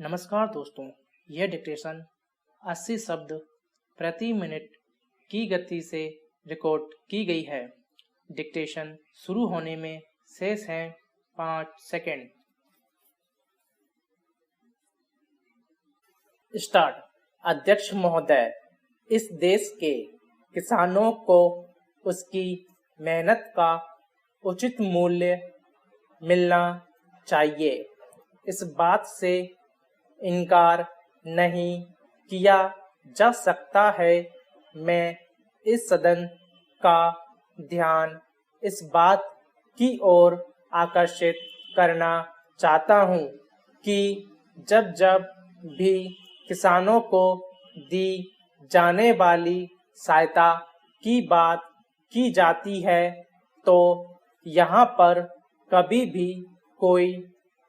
नमस्कार दोस्तों, यह डिक्टेशन 80 शब्द प्रति मिनट की गति से रिकॉर्ड की गई है। डिक्टेशन शुरू होने में शेष हैं 5 सेकंड। स्टार्ट। अध्यक्ष महोदय, इस देश के किसानों को उसकी मेहनत का उचित मूल्य मिलना चाहिए। इस बात से इनकार नहीं किया जा सकता है। मैं इस सदन का ध्यान इस बात की ओर आकर्षित करना चाहता हूं कि जब जब भी किसानों को दी जाने वाली सहायता की बात की जाती है तो यहाँ पर कभी भी कोई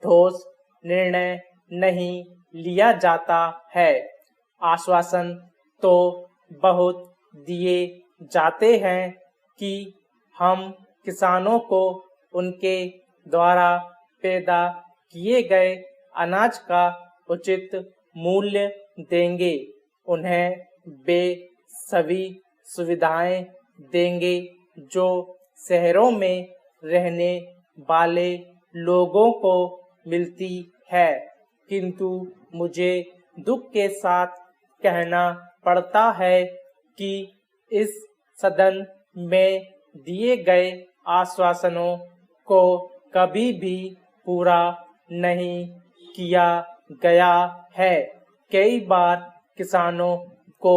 ठोस निर्णय नहीं लिया जाता है। आश्वासन तो बहुत दिए जाते हैं कि हम किसानों को उनके द्वारा पैदा किए गए अनाज का उचित मूल्य देंगे, उन्हें वे सभी सुविधाएं देंगे जो शहरों में रहने वाले लोगों को मिलती है। किंतु मुझे दुख के साथ कहना पड़ता है कि इस सदन में दिए गए आश्वासनों को कभी भी पूरा नहीं किया गया है। कई बार किसानों को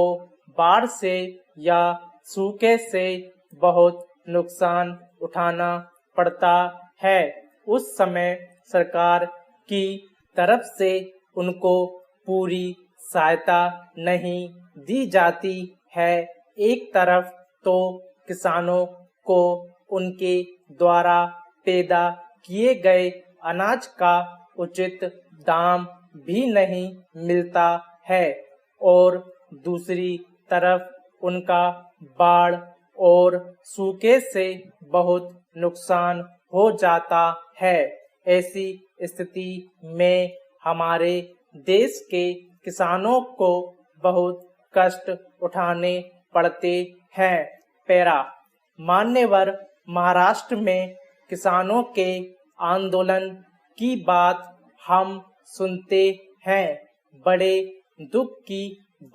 बाढ़ से या सूखे से बहुत नुकसान उठाना पड़ता है। उस समय सरकार की तरफ से उनको पूरी सहायता नहीं दी जाती है। एक तरफ तो किसानों को उनके द्वारा पैदा किए गए अनाज का उचित दाम भी नहीं मिलता है और दूसरी तरफ उनका बाढ़ और सूखे से बहुत नुकसान हो जाता है। ऐसी स्थिति में हमारे देश के किसानों को बहुत कष्ट उठाने पड़ते हैं। पैरा। मान्यवर महाराष्ट्र में किसानों के आंदोलन की बात हम सुनते हैं। बड़े दुख की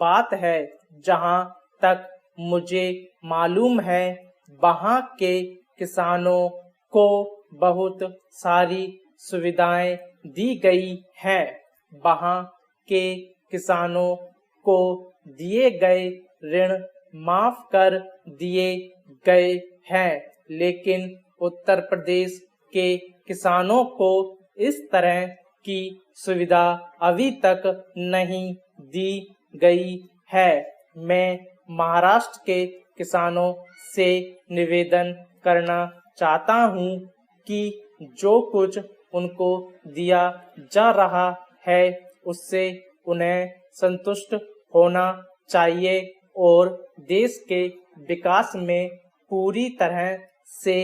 बात है। जहां तक मुझे मालूम है वहां के किसानों को बहुत सारी सुविधाएं दी गई हैं। वहां के किसानों को दिए गए ऋण माफ कर दिए गए हैं, लेकिन उत्तर प्रदेश के किसानों को इस तरह की सुविधा अभी तक नहीं दी गई है। मैं महाराष्ट्र के किसानों से निवेदन करना चाहता हूं कि जो कुछ उनको दिया जा रहा है उससे उन्हें संतुष्ट होना चाहिए और देश के विकास में पूरी तरह से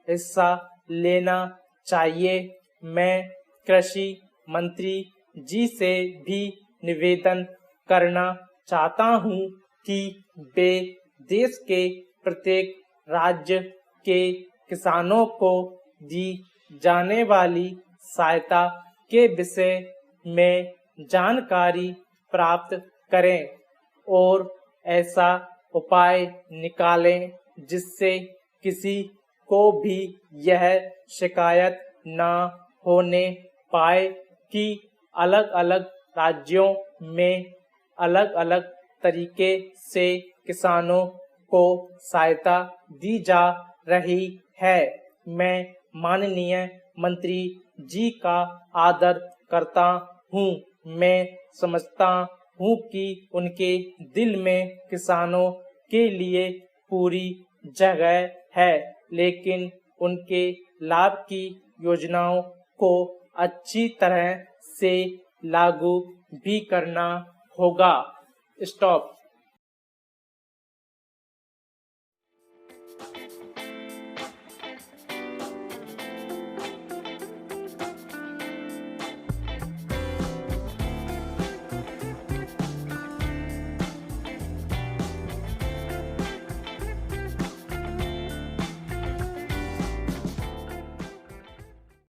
हिस्सा लेना चाहिए। मैं कृषि मंत्री जी से भी निवेदन करना चाहता हूं कि वे देश के प्रत्येक राज्य के किसानों को दी जाने वाली सहायता के विषय में जानकारी प्राप्त करें और ऐसा उपाय निकालें जिससे किसी को भी यह शिकायत न होने पाए कि अलग अलग राज्यों में अलग अलग तरीके से किसानों को सहायता दी जा रही है। मैं माननीय मंत्री जी का आदर करता हूँ। मैं समझता हूँ कि उनके दिल में किसानों के लिए पूरी जगह है, लेकिन उनके लाभ की योजनाओं को अच्छी तरह से लागू भी करना होगा। स्टॉप।